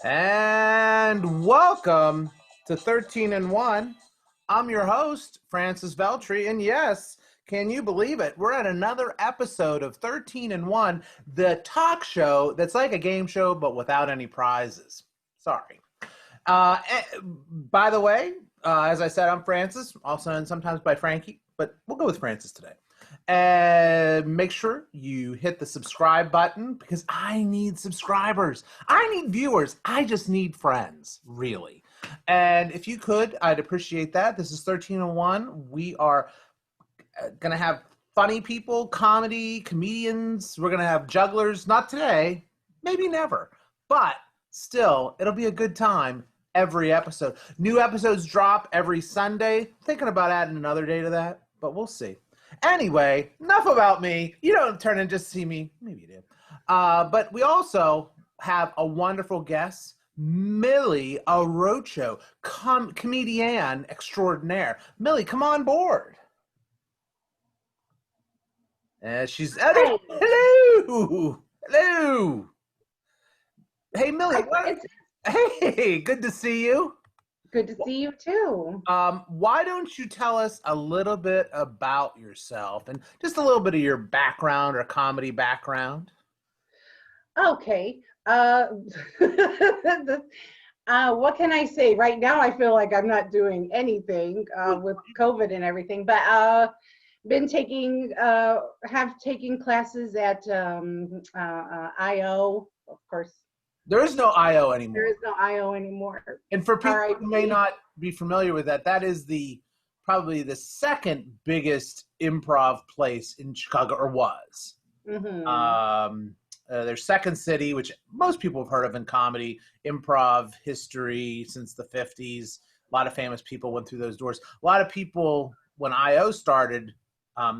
And welcome to 13 and 1. I'm your host, Francis Veltri, and yes, can you believe it? We're at another episode of 13 and 1, the talk show that's like a game show but without any prizes. Sorry. By the way, as I said, I'm Francis, also known sometimes by Frankie, but we'll go with Francis today. And make sure you hit the subscribe button because I need subscribers. I need viewers. I just need friends, really. And if you could, I'd appreciate that. This is 1301. We are going to have funny people, comedy, comedians. We're going to have jugglers. Not today, maybe never. But still, it'll be a good time every episode. New episodes drop every Sunday. Thinking about adding another day to that, but we'll see. Anyway, enough about me. You don't turn and just see me. Maybe you do. But we also have a wonderful guest, Millie, a roadshow comedian extraordinaire. Millie, come on board. She's hello. Hey, Millie. Hey, good to see you. Good to see you too. Why don't you tell us a little bit about yourself and just a little bit of your background or comedy background? Okay. What can I say? Right now, I feel like I'm not doing anything with COVID and everything, but have taking classes at IO, of course. There is no IO anymore. There is no IO anymore. And for people who may not be familiar with that, that is probably the second biggest improv place in Chicago, or was. Mm-hmm. There's Second City, which most people have heard of in comedy, improv history since the 50s. A lot of famous people went through those doors. A lot of people, when IO started,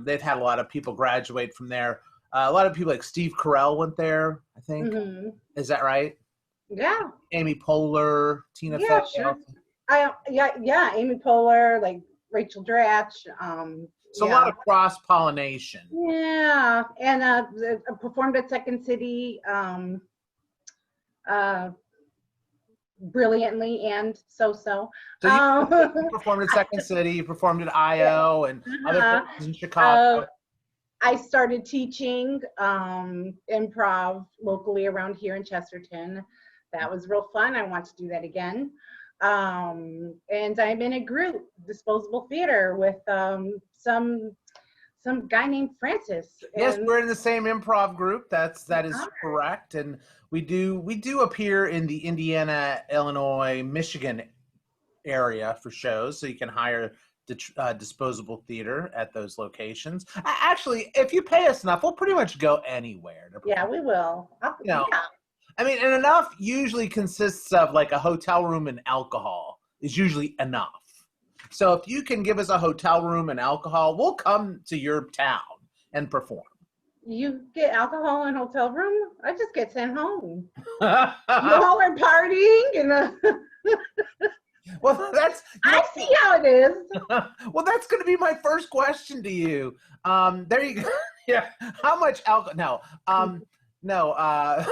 they've had a lot of people graduate from there. A lot of people like Steve Carell went there, I think. Mm-hmm. Is that right? Yeah. Amy Poehler, Tina Fey. Yeah, sure. Amy Poehler, like Rachel Dratch. So a lot of cross-pollination. Yeah, and I performed at Second City brilliantly and so-so. So you performed at Second City, you performed at IO and other places in Chicago. I started teaching improv locally around here in Chesterton. That was real fun. I want to do that again. And I'm in a group, Disposable Theater, with some guy named Francis. Yes, we're in the same improv group. That is correct. And we do appear in the Indiana, Illinois, Michigan area for shows, so you can hire the Disposable Theater at those locations. Actually, if you pay us enough, we'll pretty much go anywhere. Yeah, we will. Yeah. I mean, and enough usually consists of like a hotel room and alcohol is usually enough. So if you can give us a hotel room and alcohol, we'll come to your town and perform. You get alcohol in hotel room? I just get sent home. You all are partying and well, I see how it is. Well, that's going to be my first question to you. There you go. Yeah. How much alcohol? No.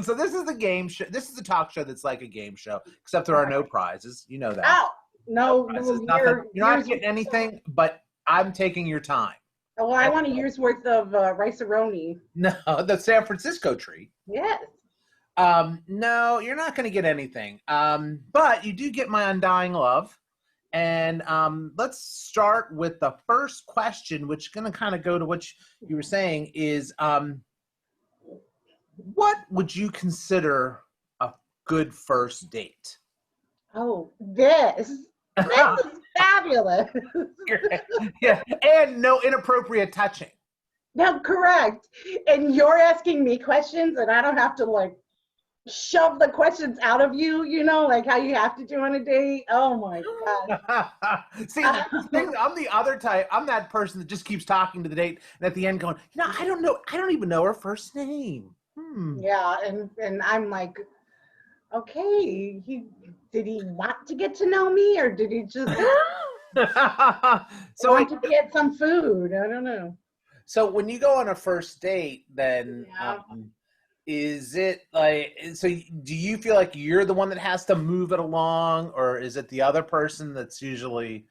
So this is the game show. This is a talk show that's like a game show, except there are no prizes. You know that. Oh, no you're not getting anything, but I'm taking your time. Well, I want a year's worth of rice-a-roni. No, the San Francisco treat. Yes. No, you're not going to get anything. But you do get my undying love. And let's start with the first question, which is going to kind of go to what you were saying is, what would you consider a good first date? Oh, this is fabulous. Yeah, and no inappropriate touching. No, correct. And you're asking me questions, and I don't have to like shove the questions out of you, you know, like how you have to do on a date. Oh my God. See, I'm the other type. I'm that person that just keeps talking to the date and at the end going, I don't even know her first name. Yeah, and I'm like, okay, did he want to get to know me, or did he just want to get some food? I don't know. So when you go on a first date, then Is it like, so do you feel like you're the one that has to move it along, or is it the other person that's usually?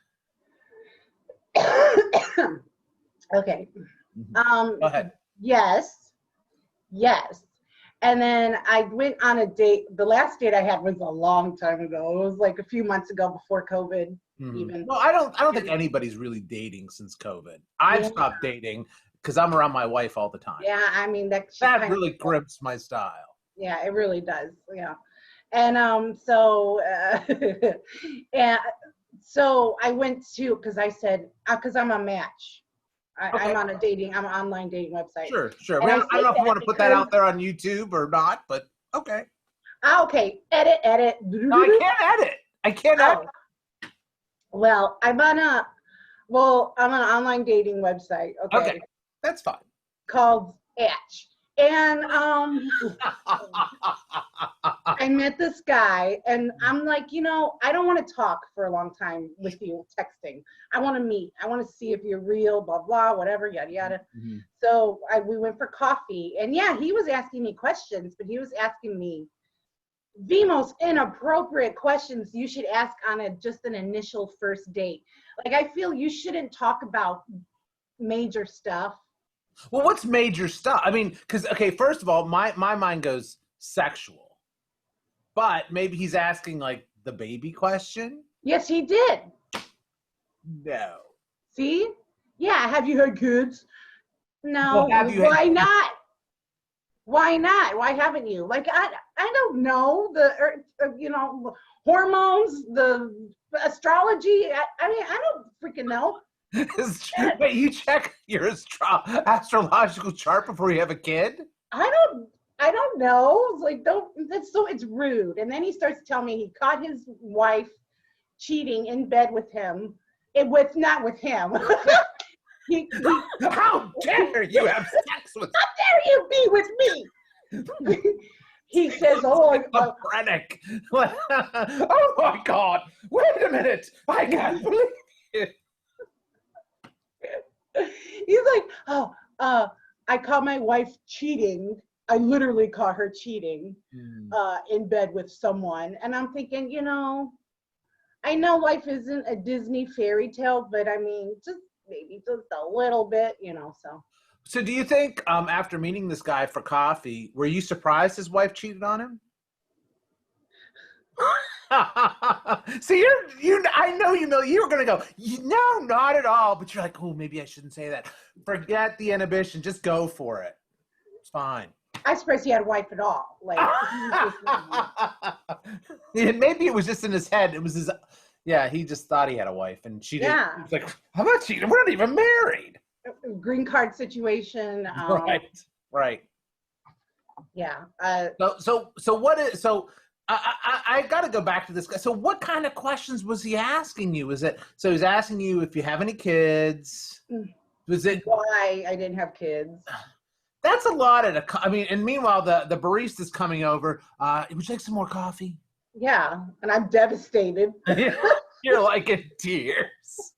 Okay. Go ahead. Yes. Yes. And then I went on a date. The last date I had was a long time ago. It was like a few months ago before COVID even. Well, I don't think anybody's really dating since COVID. I've stopped dating because I'm around my wife all the time. Yeah, I mean that Really grips my style. Yeah, it really does. Yeah. And so and so I went to, because I said, because I'm a match. I'm on I'm an online dating website. Sure. And I don't know if you want to put that out there on YouTube or not, but okay. Okay, edit. No, I can't edit. Well, I'm on an online dating website. Okay. That's fine. Called Atch. And I met this guy, and I'm like, I don't want to talk for a long time with you texting. I want to meet. I want to see if you're real, blah, blah, whatever, yada, yada. Mm-hmm. So we went for coffee, and yeah, he was asking me questions, but he was asking me the most inappropriate questions you should ask on just an initial first date. Like, I feel you shouldn't talk about major stuff. Well, what's major stuff? I mean, because, okay, first of all, my mind goes sexual. But maybe he's asking, like, the baby question? Yes, he did. No. See? Yeah, have you had kids? No. Well, why not? Why not? Why haven't you? Like, I don't know. Hormones, the astrology. I mean, I don't freaking know. Wait, you check your astrological chart before you have a kid? I don't know. It's like, it's rude. And then he starts telling me he caught his wife cheating in bed with him. Not with him. How dare you have sex with? How dare you be with me? He says, Brennick. Oh my God! Wait a minute! I can't believe it. He's like, I caught my wife cheating. I literally caught her cheating in bed with someone. And I'm thinking, I know life isn't a Disney fairy tale, but I mean, maybe just a little bit, so. So do you think after meeting this guy for coffee, were you surprised his wife cheated on him? See, I know you were going to go, no, not at all. But you're like, oh, maybe I shouldn't say that. Forget the inhibition. Just go for it. It's fine. I suppose he had a wife at all. Like, maybe it was just in his head. It was his, he just thought he had a wife. And she didn't. He was like, I'm not cheating. We're not even married. Green card situation. Right. Yeah. I got to go back to this guy. So what kind of questions was he asking you? So he's asking you if you have any kids? Was it why I didn't have kids? That's a lot and meanwhile the barista's coming over. Would you like some more coffee? Yeah, and I'm devastated. You're like in tears.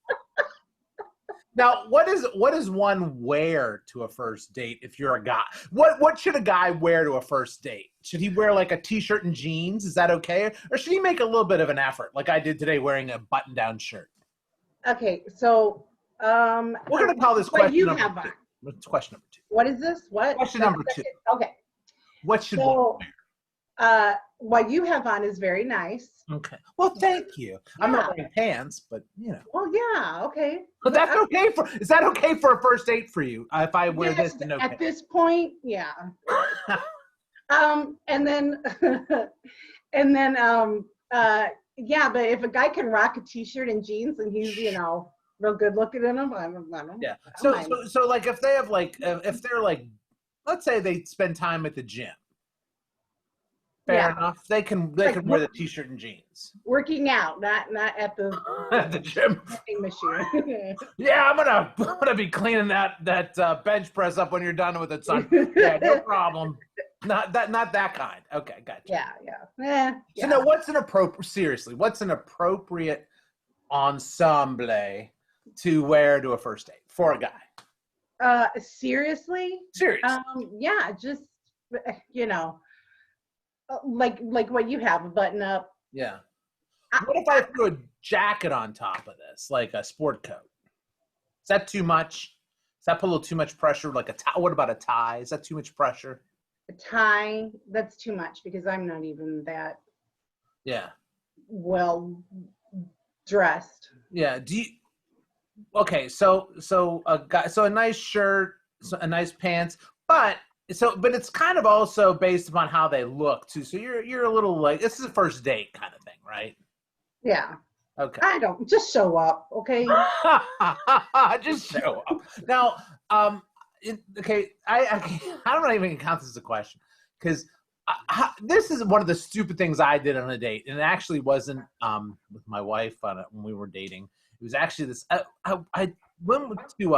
Now, what does one wear to a first date if you're a guy? What should a guy wear to a first date? Should he wear like a t-shirt and jeans? Is that okay? Or should he make a little bit of an effort, like I did today, wearing a button-down shirt? Okay, so we're going to call this question number 2. It's question number 2. What is this? What? Question number 2. Okay. What should one wear? What you have on is very nice. Okay. Well, thank you. Yeah. I'm not wearing pants, but Well, yeah. Okay. But that's okay is that okay for a first date for you? If I wear this, then okay. At this point, yeah. And then, yeah. But if a guy can rock a t-shirt and jeans, and he's real good looking in them, I don't. Yeah. So like if they have if they're like, let's say they spend time at the gym. Fair enough. They can wear the t-shirt and jeans. Working out, not at the at the gym machine. Yeah, I'm gonna be cleaning that bench press up when you're done with it, son. Yeah, no problem. Not that kind. Okay, gotcha. Yeah. So now, what's an appropriate ensemble to wear to a first date for a guy? Seriously? Serious. Yeah, just you know, like what you have, a button up. Yeah. What if I threw a jacket on top of this, like a sport coat? Is that too much? Does that put a little too much pressure? Like a tie? What about a tie? Is that too much pressure? A tie, that's too much because I'm not even that well dressed. Yeah. Do you? Okay. So a nice shirt, a nice pants, but it's kind of also based upon how they look too. So you're a little like, this is a first date kind of thing, right? Yeah. Okay. I don't, just show up, okay? Just show up. Now, okay, I don't even count this as a question because this is one of the stupid things I did on a date, and it actually wasn't with my wife when we were dating. It was actually this. I went to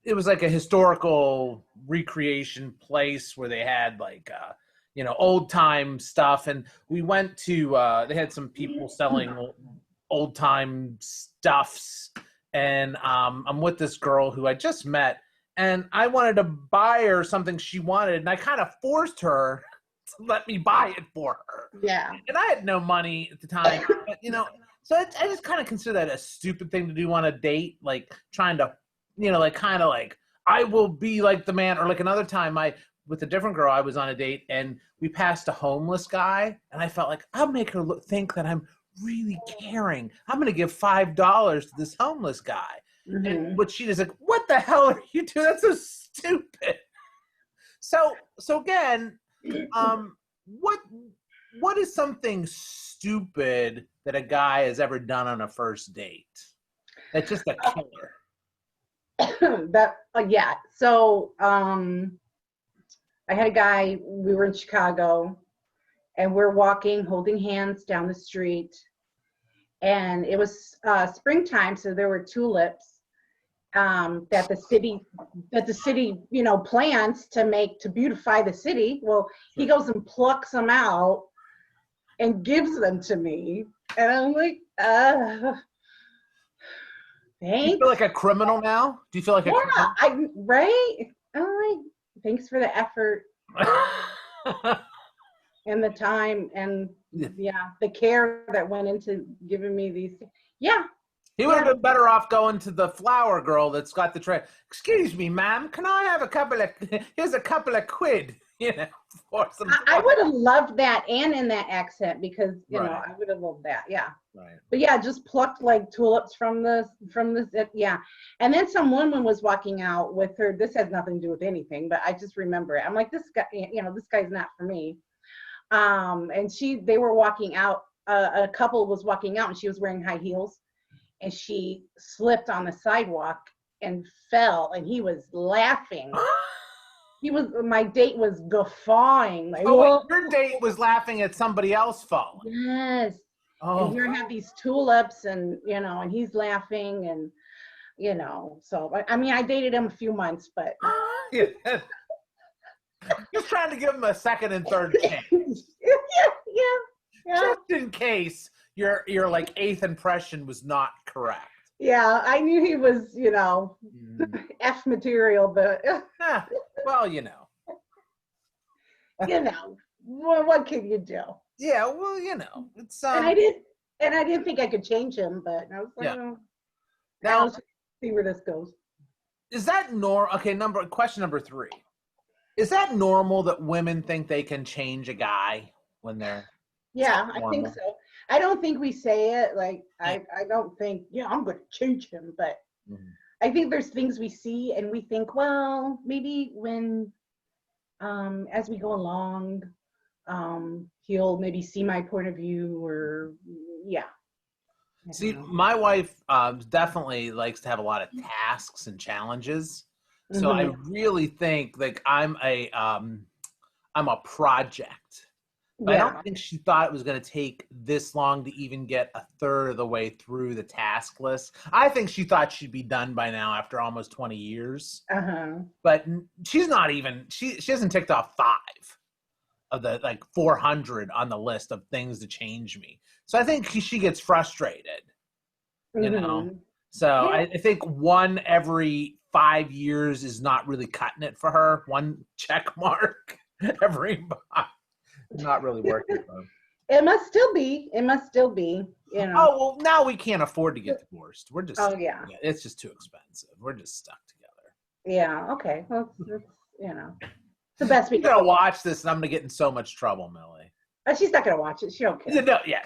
it was like a historical recreation place where they had like old time stuff, and we went to they had some people selling old time stuffs, and I'm with this girl who I just met, and I wanted to buy her something she wanted, and I kind of forced her to let me buy it for her. Yeah. And I had no money at the time, but so I just kind of consider that a stupid thing to do on a date, like trying to like kind of like I will be like the man. Or like another time with a different girl, I was on a date and we passed a homeless guy, and I felt like I'll make her think that I'm really caring. I'm going to give $5 to this homeless guy. Mm-hmm. And what she is like, what the hell are you doing? That's so stupid. So again, what is something stupid that a guy has ever done on a first date? That's just a killer. Yeah. So I had a guy, we were in Chicago, and we're walking, holding hands down the street, and it was springtime, so there were tulips that the city plants to beautify the city. Well, he goes and plucks them out and gives them to me, and I'm like, thanks. Do you feel like a criminal now? Do you feel like a criminal? Right? I'm like, thanks for the effort and the time and the care that went into giving me these. Yeah. He would have been better off going to the flower girl that's got the tray. Excuse me, ma'am, can I have here's a couple of quid, for some. I would have loved that, and in that accent, because I would have loved that. Yeah. Right. But yeah, just plucked like tulips from this. Yeah. And then some woman was walking out with her. This has nothing to do with anything, but I just remember it. I'm like, this guy, this guy's not for me. And they were walking out. A couple was walking out, and she was wearing high heels. And she slipped on the sidewalk and fell, and he was laughing. My date was guffawing. Like, your date was laughing at somebody else falling. Yes. Oh. And here I have these tulips, and and he's laughing, and so I dated him a few months, but just trying to give him a second and third chance. Yeah. Just in case your like eighth impression was not correct. Yeah, I knew he was, F material, but well, what can you do? Yeah, well, it's and I didn't think I could change him, but I was like, now let's see where this goes. Is that normal? Okay, question number 3. Is that normal that women think they can change a guy when they're? Yeah, I think so. I don't think we say it like I don't think I'm going to change him, but I think there's things we see and we think, well, maybe when as we go along, he'll maybe see my point of view, or See, my wife definitely likes to have a lot of tasks and challenges, so I really think like I'm a project. But I don't think she thought it was going to take this long to even get a third of the way through the task list. I think she thought she'd be done by now after almost 20 years. But she's not even, she hasn't ticked off 5 of the like 400 on the list of things to change me. So I think she gets frustrated, So Yeah. I think one every 5 years is not really cutting it for her. One check mark every not really working for her. It must still be. It must still be. You know. Oh, well, now we can't afford to get divorced. We're just, Oh yeah. it's just too expensive. We're just stuck together. Yeah. Okay. Well, it's the best we You're can gonna hope. watch this, and I'm gonna get in so much trouble, Millie. She's not gonna watch it. She don't care. No, yeah.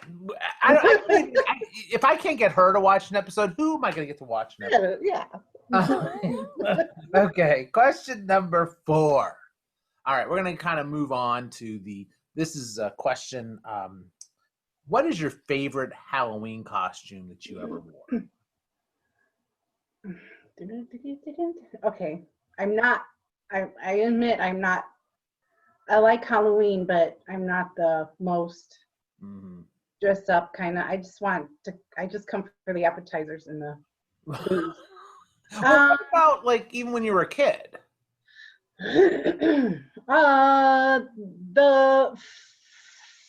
If I can't get her to watch an episode, who am I gonna get to watch an episode? Yeah. Okay, question number 4. All right, we're gonna kind of move on to this is a question. What is your favorite Halloween costume that you ever wore? Okay. I admit I'm not. I like Halloween, but I'm not the most dressed up kind of. I just come for the appetizers and the booze. What about like even when you were a kid? The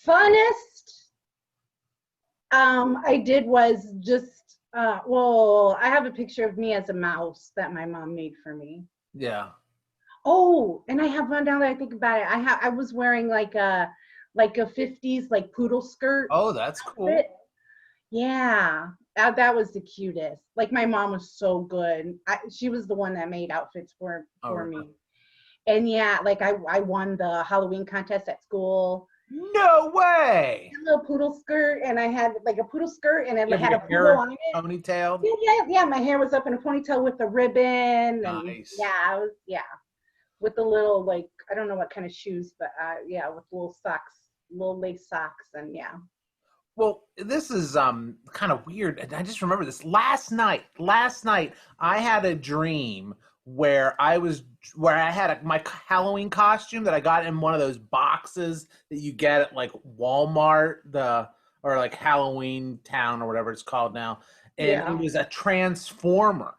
funnest I did was just I have a picture of me as a mouse that my mom made for me. Yeah. Oh, and I have one now that I think about it. I was wearing like a 50s like poodle skirt. Oh, that's cool. Outfit. Yeah, that was the cutest. Like my mom was so good. She was the one that made outfits for me. And yeah, like I won the Halloween contest at school. No way! A little poodle skirt, and I had like a poodle skirt, and it had a hair poodle on it. Ponytail. Yeah. My hair was up in a ponytail with a ribbon. And nice. Yeah, with the little like I don't know what kind of shoes, but with little socks, little lace socks, and yeah. Well, this is kind of weird, and I just remember this last night. I had a dream where I had my Halloween costume that I got in one of those boxes that you get at like Walmart, or like Halloween Town or whatever it's called now, and it was a transformer.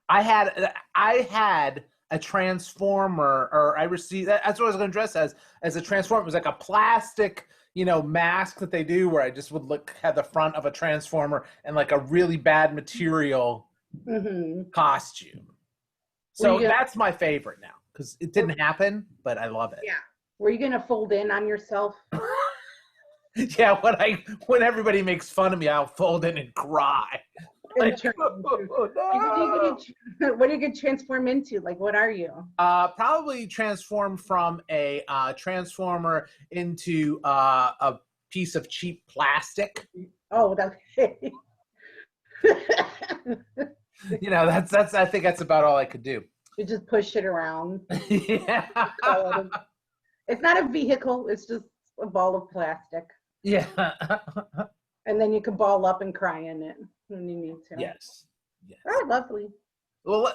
I had a transformer, or I received that's what I was going to dress as a transformer. It was like a plastic mask that they do where I just would at the front of a transformer and like a really bad material costume. So that's my favorite now because it didn't happen, but I love it. Yeah. Were you gonna fold in on yourself? Yeah. When everybody makes fun of me, I'll fold in and cry. Like, no. What are you gonna transform into? Like, what are you? Probably transform from a transformer into a piece of cheap plastic. Oh, okay. That's. I think that's about all I could do. You just push it around. Yeah. It's not a vehicle. It's just a ball of plastic. Yeah. And then you can ball up and cry in it when you need to. Yes. Oh, lovely. Well,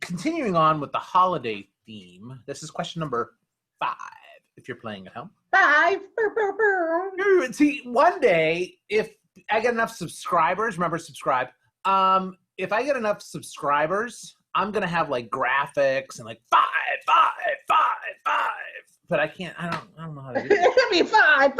continuing on with the holiday theme. This is question number 5. If you're playing at home. 5. See, one day, if I get enough subscribers, remember subscribe. If I get enough subscribers, I'm gonna have like graphics and like 5. But I can't. I don't know how to do it. I mean, 5.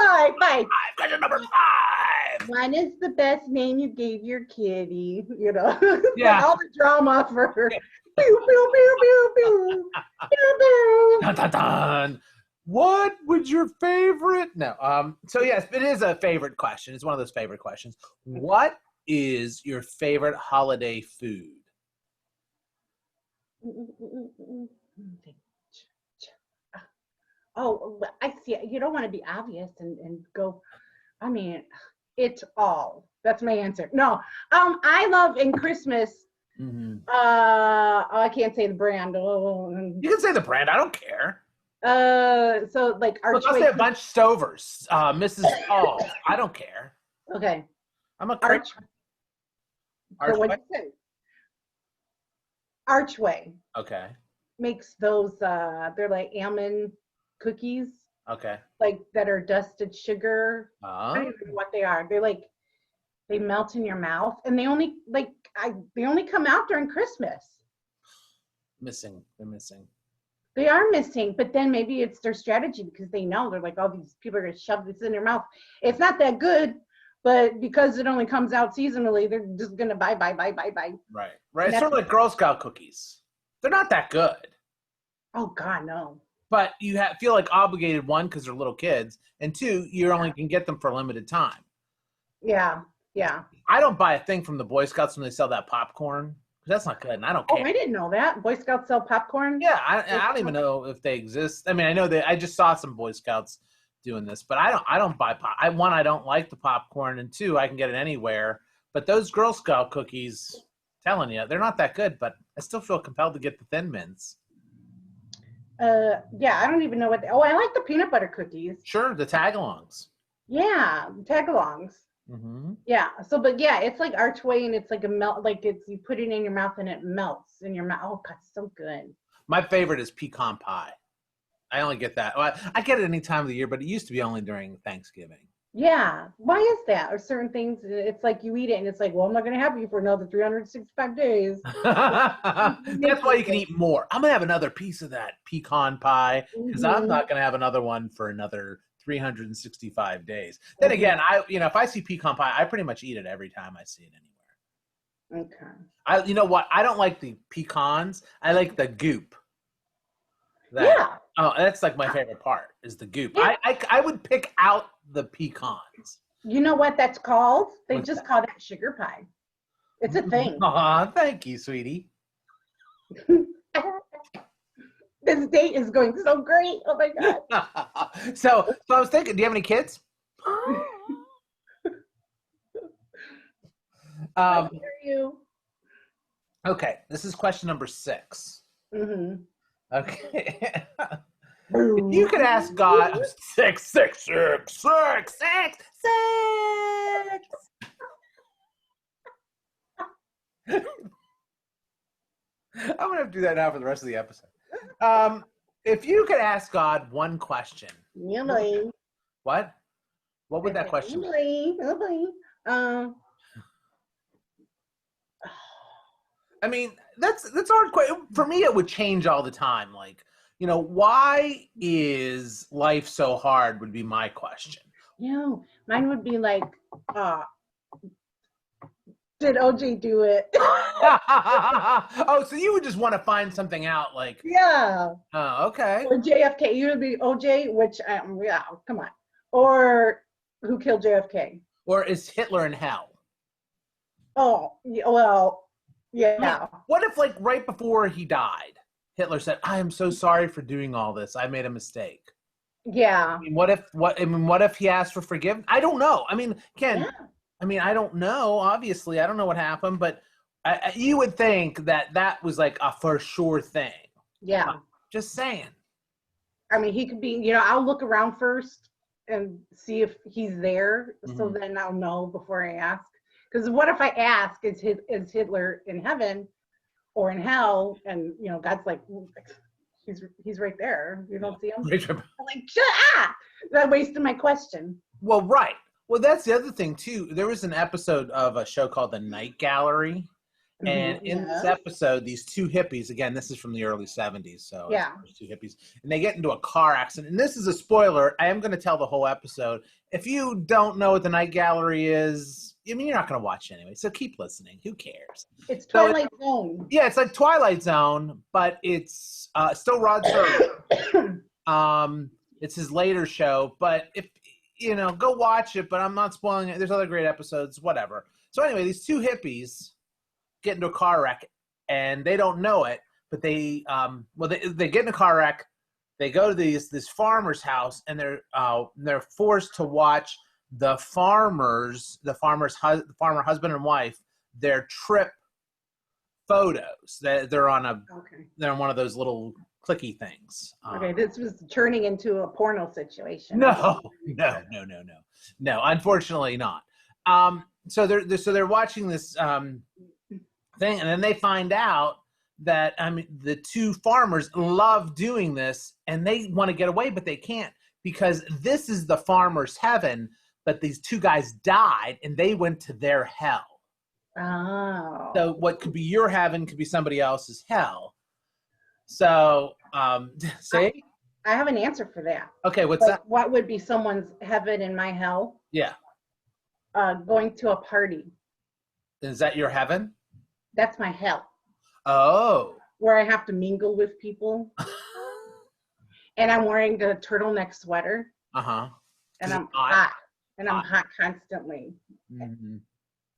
Question number 5. One is the best name you gave your kitty. Yeah. All the drama for her. Pew, pew, pew, pew, pew. Pew, pew. Dun, dun, dun. What would your favorite? No. So yes, it is a favorite question. It's one of those favorite questions. What is your favorite holiday food? Oh, I see. You don't want to be obvious and go. I mean, it's all. That's my answer. No, I love in Christmas. I can't say the brand. You can say the brand. I don't care. So like Archway. I'll say a bunch Stovers. Mrs. Paul. I don't care. Okay. I'm a Archway. So what'd you say? Archway. Okay. Makes those. They're like almond cookies. Okay. Like that are dusted sugar. I don't even know what they are. They're like they melt in your mouth, and they only come out during Christmas. They're missing. They are missing, but then maybe it's their strategy because they know they're like, oh, these people are gonna shove this in their mouth. It's not that good, but because it only comes out seasonally, they're just gonna buy. Right. It's sort of like Girl Scout cookies. They're not that good. Oh God, no. But you feel like obligated, one, because they're little kids, and two, you only can get them for a limited time. Yeah. I don't buy a thing from the Boy Scouts when they sell that popcorn. That's not good, and I don't care. Oh, I didn't know that. Boy Scouts sell popcorn? Yeah, I don't even know if they exist. I mean, I know that I just saw some Boy Scouts doing this, but I don't buy pop. I don't like the popcorn, and two, I can get it anywhere. But those Girl Scout cookies, telling you, they're not that good, but I still feel compelled to get the Thin Mints. Yeah, I don't even know what. I like the peanut butter cookies. Sure, the tagalongs. Yeah, tagalongs. Mm-hmm. Yeah. So, but yeah, it's like Archway, and it's like a melt. Like you put it in your mouth and it melts in your mouth. Oh God, so good. My favorite is pecan pie. I only get that. Well, I get it any time of the year, but it used to be only during Thanksgiving. Yeah. Why is that? Or certain things, it's like you eat it and it's like, well, I'm not going to have you for another 365 days. That's why you can eat more. I'm going to have another piece of that pecan pie because I'm not going to have another one for another 365 days. Then again, if I see pecan pie, I pretty much eat it every time I see it anywhere. Okay. You know what? I don't like the pecans. I like the goop. Yeah. Oh, that's like my favorite part is the goop. Yeah. I would pick out the pecans. You know what that's called? They just call that sugar pie. It's a thing. Aw, thank you, sweetie. This date is going so great. Oh my God. So I was thinking, do you have any kids? How dare you? Okay, this is question number 6. Mm-hmm. Okay. If you could ask God, 6. I'm gonna have to do that now for the rest of the episode. If you could ask God one question, Millie. What would that question be? Millie. I mean, that's hard. For me, it would change all the time. Like, why is life so hard would be my question. Mine would be like, did OJ do it? Oh, so you would just want to find something out, like. Yeah. Oh, okay. Or JFK. You would be OJ, which, yeah, come on. Or who killed JFK? Or is Hitler in hell? Oh, well, yeah. I mean, what if, like, right before he died, Hitler said, "I am so sorry for doing all this. I made a mistake." Yeah. I mean, what if he asked for forgiveness? I don't know. I mean, Ken. Yeah. I mean, I don't know. Obviously, I don't know what happened, but you would think that was like a for sure thing. Yeah. Just saying. I mean, he could be. I'll look around first and see if he's there, so then I'll know before I ask. Because what if I ask, is Hitler in heaven or in hell? And God's like, he's right there. You don't see him. I'm like, shut up! That wasted my question. Well, right. Well, that's the other thing too. There was an episode of a show called The Night Gallery, and in this episode, these two hippies. Again, this is from the early '70s, so two hippies, and they get into a car accident. And this is a spoiler. I am going to tell the whole episode. If you don't know what The Night Gallery is, I mean, you're not going to watch anyway, so keep listening. Who cares? It's Twilight Zone. Yeah, it's like Twilight Zone, but it's still Rod Serling. It's his later show, but if go watch it, but I'm not spoiling it. There's other great episodes, whatever. So anyway, these two hippies get into a car wreck, and they don't know it, but they get in a car wreck. They go to this farmer's house, and they're forced to watch the farmer husband and wife, their trip photos. They're on one of those little clicky things. Okay, this was turning into a porno situation. No. Unfortunately not. So they're watching this thing, and then they find out that the two farmers love doing this, and they want to get away, but they can't because this is the farmer's heaven. But these two guys died, and they went to their hell. Oh. So what could be your heaven could be somebody else's hell. So, say? I have an answer for that. Okay, what's that? What would be someone's heaven and my hell? Yeah. going to a party. Is that your heaven? That's my hell. Oh. Where I have to mingle with people. And I'm wearing a turtleneck sweater. Uh-huh. And I'm hot. And I'm hot constantly. Mm-hmm.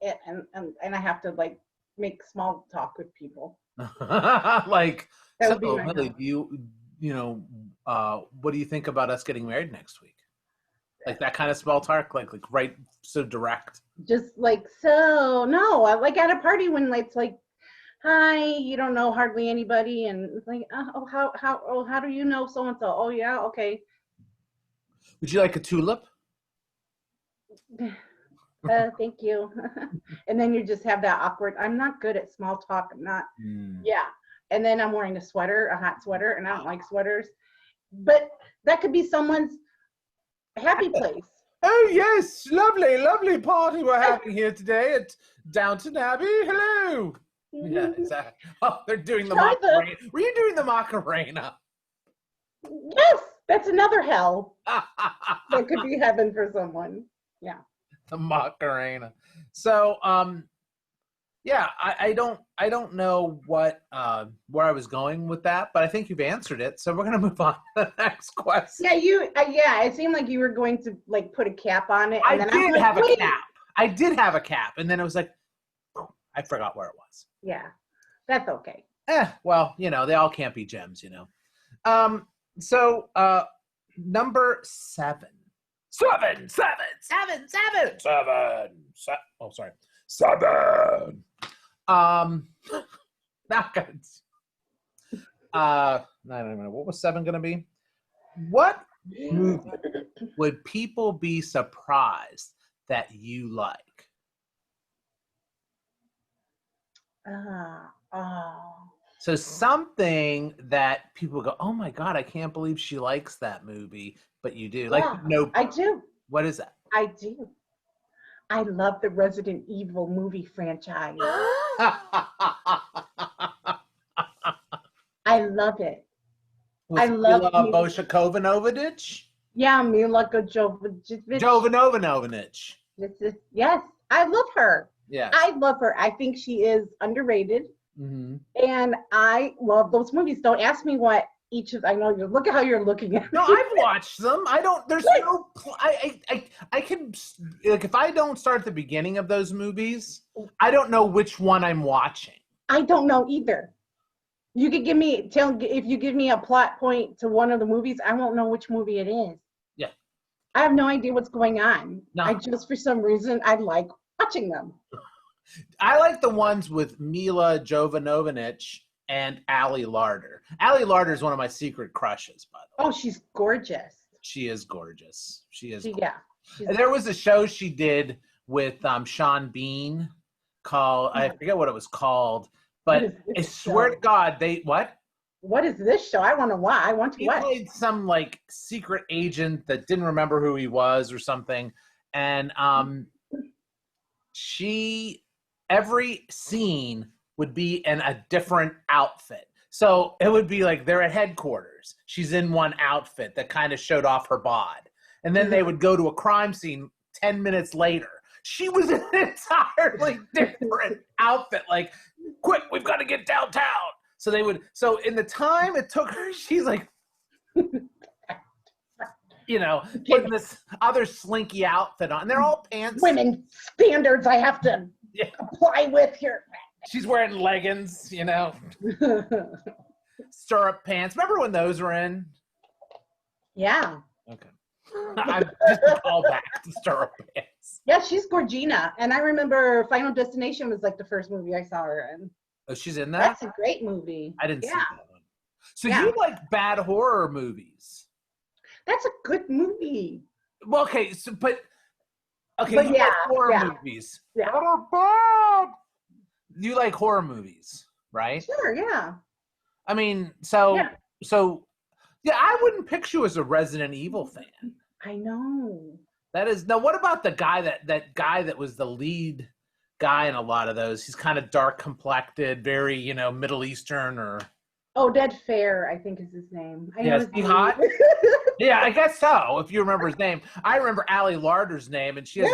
And I have to like make small talk with people. Like, that so Millie, what do you think about us getting married next week? Like that kind of small talk, like right, so direct. Just like, so no, I like at a party when it's like, hi, you don't know hardly anybody, and it's like, how do you know so and so? Oh yeah, okay. Would you like a tulip? Thank you. And then you just have that awkward. I'm not good at small talk. I'm not. Yeah. And then I'm wearing a hot sweater, and I don't like sweaters. But that could be someone's happy place. Oh yes, lovely party we're having here today at Downton Abbey. Hello. Yeah, exactly. Oh, they're doing the Macarena. Were you doing the Macarena? Yes, that's another hell. That could be heaven for someone. Yeah. The Macarena. So, yeah, I don't know what where I was going with that, but I think you've answered it. So we're gonna move on to the next question. Yeah, it seemed like you were going to like put a cap on it. And I did have a cap. I did have a cap, and then it was like, I forgot where it was. Yeah, that's okay. Well, they all can't be gems, So number 7. Seven. Oh, sorry. 7. Not good. I don't even know. What was 7 going to be? What movie would people be surprised that you like? So something that people go, oh my God, I can't believe she likes that movie, but you do. Yeah, I do. What is that? I do. I love the Resident Evil movie franchise. I love it. I love Mila Jovovich. Yeah, Mila Jovovich. Yes, I love her. Yeah, I love her. I think she is underrated. Mm-hmm. And I love those movies. Don't ask me what each of. I know you look at how you're looking at. No, I've watched them. I don't. There's no. I can like if I don't start at the beginning of those movies, I don't know which one I'm watching. I don't know either. You could if you give me a plot point to one of the movies, I won't know which movie it is. Yeah. I have no idea what's going on. No. I just for some reason I like watching them. I like the ones with Mila Jovovich and Ali Larter. Ali Larter is one of my secret crushes, by the way. Oh, she's gorgeous. She is gorgeous. Gorgeous. Yeah. And there was a show she did with Sean Bean called, I forget what it was called, but I swear to God, What is this show? I want to watch. He played some like secret agent that didn't remember who he was or something. And every scene would be in a different outfit. So it would be like they're at headquarters. She's in one outfit that kind of showed off her bod. And then they would go to a crime scene 10 minutes later. She was in an entirely different outfit. Like, quick, we've got to get downtown. So in the time it took her, she's like, putting this other slinky outfit on. And they're all pants. Women standards I have to comply with here. She's wearing leggings, stirrup pants. Remember when those were in? Yeah. Okay. I'm just a call back to stirrup pants. Yeah, she's Gorgina. And I remember Final Destination was like the first movie I saw her in. Oh, she's in that? That's a great movie. I didn't see that one. So you like bad horror movies? That's a good movie. Well, okay, but you like horror movies. Yeah. You like horror movies, right? Sure, yeah. I mean, I wouldn't picture you as a Resident Evil fan. I know. That is now. What about the guy that guy that was the lead guy in a lot of those? He's kind of dark complected, very Middle Eastern or. Oded Fair, I think is his name. Is he hot? Yeah, I guess so. If you remember his name, I remember Ali Larter's name, and she has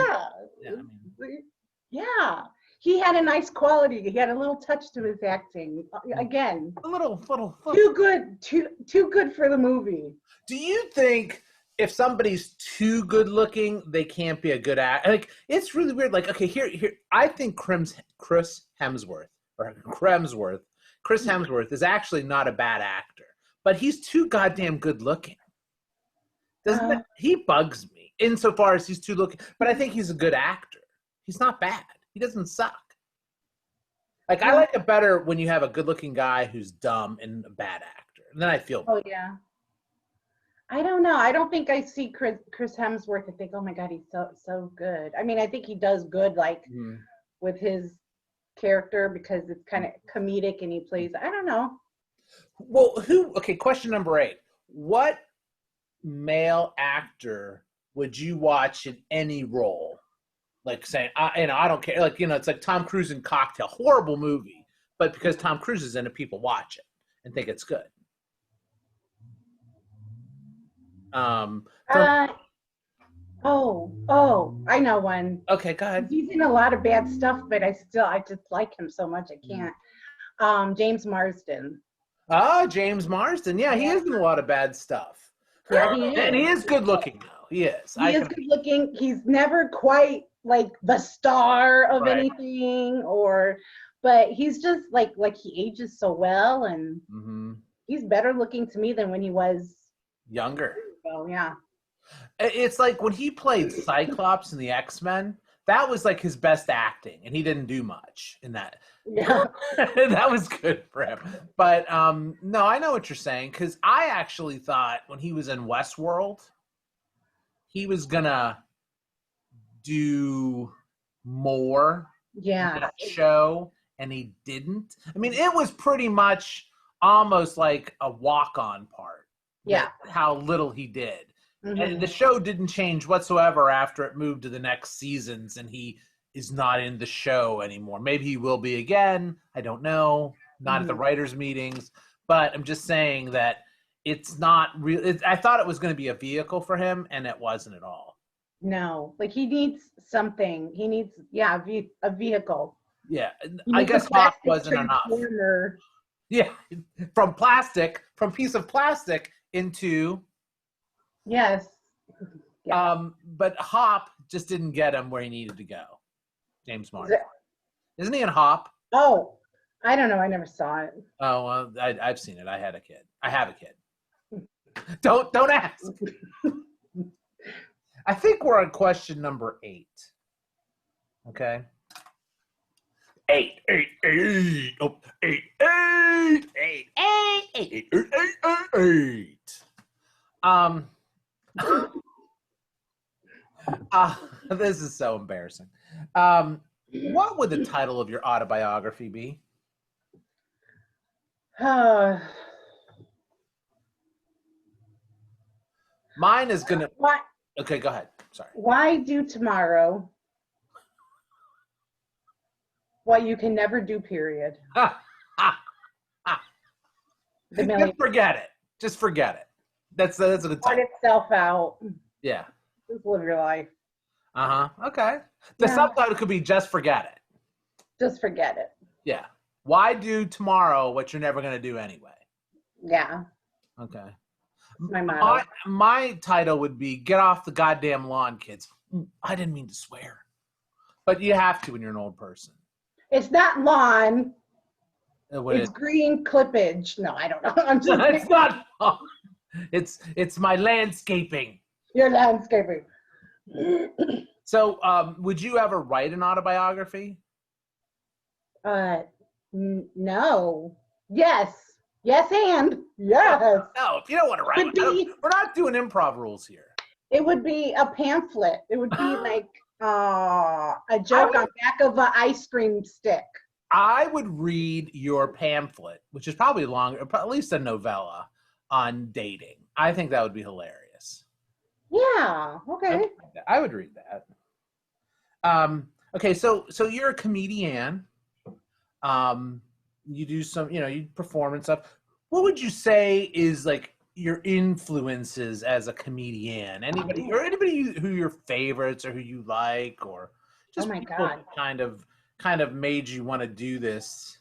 Yeah, I mean, yeah. He had a nice quality. He had a little touch to his acting. Again, a little. too good, too good for the movie. Do you think if somebody's too good looking, they can't be a good actor? Like, it's really weird. Like, okay, here, I think Chris Hemsworth is actually not a bad actor, but he's too goddamn good looking. He bugs me insofar as he's too looking, but I think he's a good actor. He's not bad. He doesn't suck. Like, I like it better when you have a good looking guy who's dumb and a bad actor. And then I feel Oh, yeah. I don't know. I don't think I see Chris Hemsworth and think, oh my God, he's so good. I mean, I think he does good, like, with his character because it's kind of comedic and he plays, I don't know. Well, question number 8. What male actor would you watch in any role? Like saying, I don't care. Like, it's like Tom Cruise in Cocktail. Horrible movie. But because Tom Cruise is in it, people watch it and think it's good. I know one. Okay, go ahead. He's in a lot of bad stuff, but I just like him so much I can't. James Marsden. James Marsden. Yeah, he is in a lot of bad stuff. Yeah, he is. And he is good looking though. He is. He is good looking. He's never quite like the star of Right. anything, but he's just like he ages so well, and he's better looking to me than when he was younger. Oh yeah. It's like when he played Cyclops in the X-Men, that was like his best acting, and he didn't do much in that. Yeah. That was good for him. But no, I know what you're saying, because I actually thought when he was in Westworld, he was gonna do more in that show, and he didn't. I mean, it was pretty much almost like a walk-on part. Yeah. How little he did. And the show didn't change whatsoever after it moved to the next seasons, and he is not in the show anymore. Maybe he will be again. I don't know. Not at the writers' meetings. But I'm just saying that it's not real. I thought it was going to be a vehicle for him, and it wasn't at all. No. Like, he needs something. He needs, a vehicle. Yeah. I guess Hawk wasn't enough. Yeah. From piece of plastic into... Yes. Yeah. But Hop just didn't get him where he needed to go. James Marsden. Isn't he in Hop? Oh, I don't know. I never saw it. Oh, well, I've seen it. I have a kid. Don't ask. I think we're on question number 8. Okay. 8. Oh, 8. This is so embarrassing. What would the title of your autobiography be? Mine is gonna. What? Okay, go ahead. Sorry. Why do tomorrow what you can never do? Period. Just forget it. Just forget it. That's a good title. Sort itself out. Yeah. Just live your life. Okay. The subtitle could be "Just Forget It." Just forget it. Yeah. Why do tomorrow what you're never gonna do anyway? Yeah. Okay. My motto. My title would be "Get Off the Goddamn Lawn, Kids." I didn't mean to swear, but you have to when you're an old person. It's not lawn. It's green clippage. No, I don't know. I'm just it's not lawn. It's my landscaping. Your landscaping. So, would you ever write an autobiography? No. Yes, and yes. No, if you don't want to write, we're not doing improv rules here. It would be a pamphlet. It would be like a joke on the back of an ice cream stick. I would read your pamphlet, which is probably longer, at least a novella on dating. I think that would be hilarious. Yeah. Okay. I would read that. Okay, so you're a comedian. You do some, you perform and stuff. What would you say is like your influences as a comedian? Anybody who your favorites or who you like, or Just my people God. that kind of made you want to do this.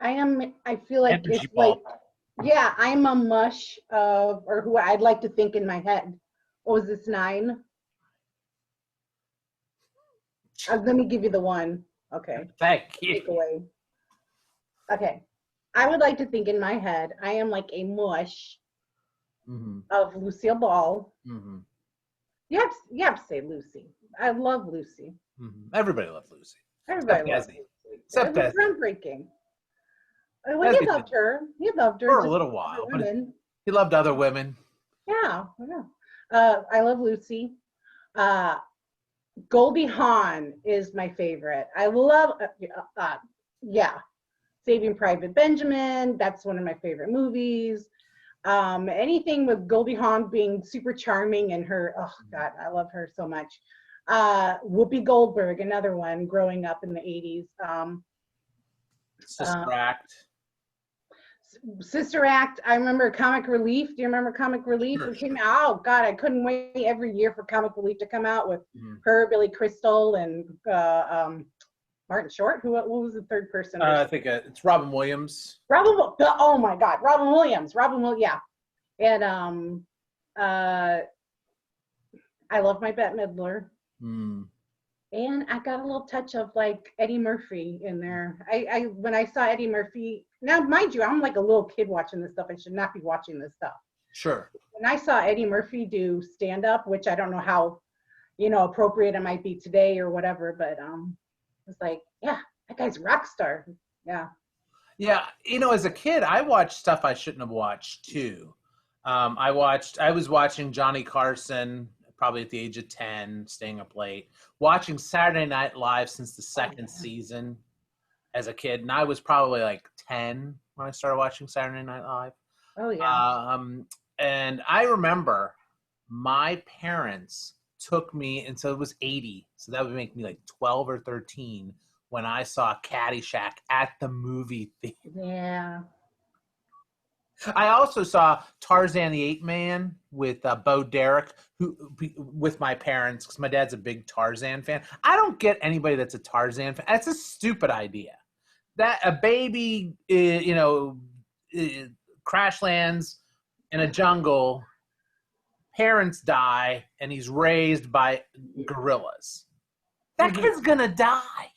I feel like Energy it's ball. like, yeah, I'm a mush of, or who I'd like to think in my head. What was this, 9? Let me give you the one. Okay. Thank you. Takeaway. Okay. I would like to think in my head, I am like a mush of Lucille Ball. You have to say Lucy. I love Lucy. Everybody loved Lucy. Everybody loves Lucy. Except it was groundbreaking. Well, he loved her. He loved her for a little while, but he loved other women. Yeah, I love Lucy. Goldie Hawn is my favorite. I love, Saving Private Benjamin. That's one of my favorite movies. Anything with Goldie Hawn being super charming and her, oh God, I love her so much. Whoopi Goldberg, another one, growing up in the 80s. Sister Act. Sister Act, I remember Comic Relief. Do you remember Comic Relief? Sure, It came out, oh God, I couldn't wait every year for Comic Relief to come out with her, Billy Crystal, and Martin Short. What was the third person? I think it's Robin Williams. Oh my God, Robin Williams, yeah. And I love my Bette Midler. And I got a little touch of like Eddie Murphy in there. I when I saw Eddie Murphy, now mind you, I'm like a little kid watching this stuff. I should not be watching this stuff. Sure. When I saw Eddie Murphy do stand up, which I don't know how, appropriate it might be today or whatever, but it was like, yeah, that guy's a rock star. Yeah. Yeah, as a kid, I watched stuff I shouldn't have watched too. I was watching Johnny Carson probably at the age of 10, staying up late, watching Saturday Night Live since the second season as a kid. And I was probably like 10 when I started watching Saturday Night Live. Oh, yeah. And I remember my parents took me, and so it was 80. So that would make me like 12 or 13 when I saw Caddyshack at the movie theater. Yeah. I also saw Tarzan the Ape Man with Bo Derek, with my parents, because my dad's a big Tarzan fan. I don't get anybody that's a Tarzan fan. That's a stupid idea. That a baby, crash lands in a jungle, parents die, and he's raised by gorillas. That kid's gonna die.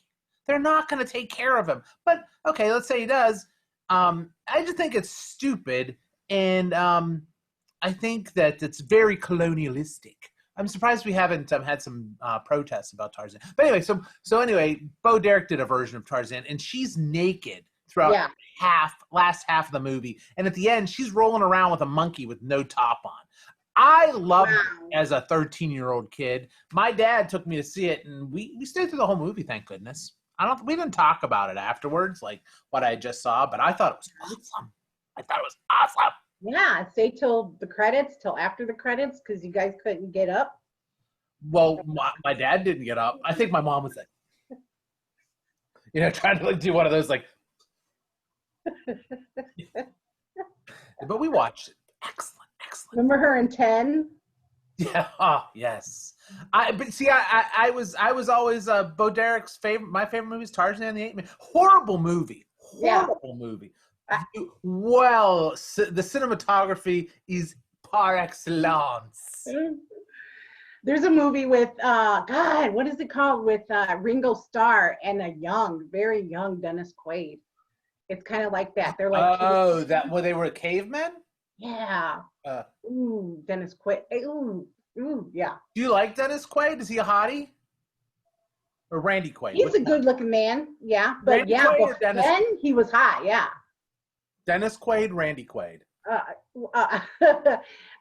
They're not gonna take care of him. But okay, let's say he does. I just think it's stupid, and I think that it's very colonialistic. I'm surprised we haven't had some protests about Tarzan. But anyway, so anyway, Bo Derek did a version of Tarzan, and she's naked throughout last half of the movie, and at the end, she's rolling around with a monkey with no top on. I loved it as a 13-year-old kid. My dad took me to see it, and we stayed through the whole movie. Thank goodness. We didn't talk about it afterwards, like what I just saw, but I thought it was awesome. Yeah, stay till after the credits, because you guys couldn't get up. Well, my dad didn't get up. I think my mom was like, trying to like do one of those like. But we watched it. Excellent. Remember her in 10? Yeah. Oh, yes. I was always Bo Derek's favorite. My favorite movie is Tarzan the Ape Man. Horrible movie. Movie. Well, the cinematography is par excellence. There's a movie with God, what is it called, with Ringo Starr and a very young Dennis Quaid. It's kind of like that. They're like, they were cavemen. Yeah. Dennis Quaid. Yeah. Do you like Dennis Quaid? Is he a hottie? Or Randy Quaid? He's a good-looking man. Yeah, but Randy Quaid then he was hot. Yeah. Dennis Quaid, Randy Quaid. I